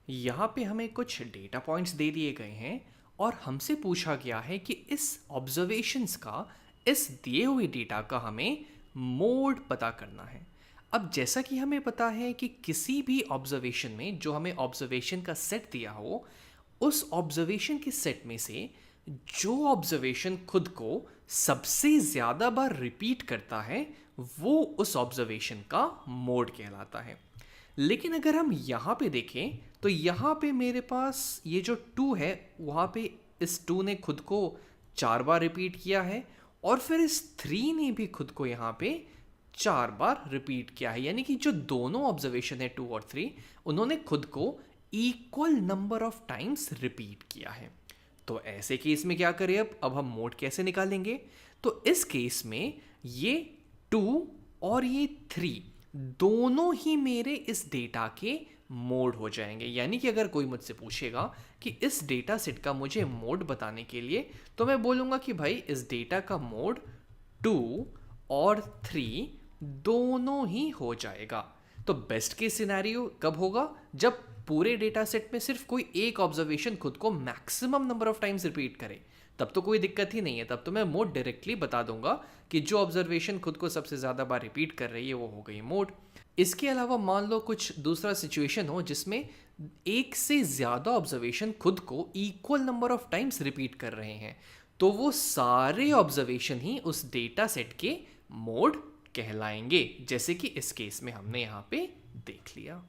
यहाँ पे हमें कुछ डेटा पॉइंट्स दे दिए गए हैं और हमसे पूछा गया है कि इस ऑब्जर्वेशंस का, इस दिए हुए डेटा का हमें मोड पता करना है। अब जैसा कि हमें पता है कि किसी भी ऑब्जर्वेशन में जो हमें ऑब्जर्वेशन का सेट दिया हो, उस ऑब्जर्वेशन के सेट में से जो ऑब्जर्वेशन खुद को सबसे ज़्यादा बार रिपीट करता है वो उस ऑब्जर्वेशन का मोड कहलाता है। लेकिन अगर हम यहाँ पे देखें तो यहाँ पे मेरे पास ये जो टू है, वहाँ पे इस टू ने खुद को 4 बार रिपीट किया है और फिर इस थ्री ने भी खुद को यहाँ पे 4 बार रिपीट किया है। यानी कि जो दोनों ऑब्जर्वेशन है टू और थ्री, उन्होंने खुद को equal number of times repeat किया है। तो ऐसे केस में क्या करें, अब हम मोड कैसे निकालेंगे? तो इस केस में ये टू और ये थ्री दोनों ही मेरे इस डेटा के मोड हो जाएंगे। यानी कि अगर कोई मुझसे पूछेगा कि इस डेटा सेट का मुझे मोड बताने के लिए, तो मैं बोलूँगा कि भाई इस डेटा का मोड टू और थ्री दोनों ही हो जाएगा। तो बेस्ट केस सिनेरियो कब होगा? जब पूरे डेटा सेट में सिर्फ कोई एक ऑब्जर्वेशन खुद को maximum number of times repeat करे, तब तो कोई दिक्कत ही नहीं है। तब तो मैं मोड डायरेक्टली बता दूंगा कि जो ऑब्जर्वेशन खुद को सबसे ज़्यादा बार रिपीट कर रही है वो हो गई मोड। इसके अलावा मान लो कुछ दूसरा सिचुएशन हो जिसमें एक से ज़्यादा ऑब्जर्वेशन खुद को equal number of times repeat कर रहे हैं, तो वो सारे ऑब्जर्वेशन ही उस डेटा सेट के मोड कहलाएंगे, जैसे कि इस केस में हमने यहाँ पे देख लिया।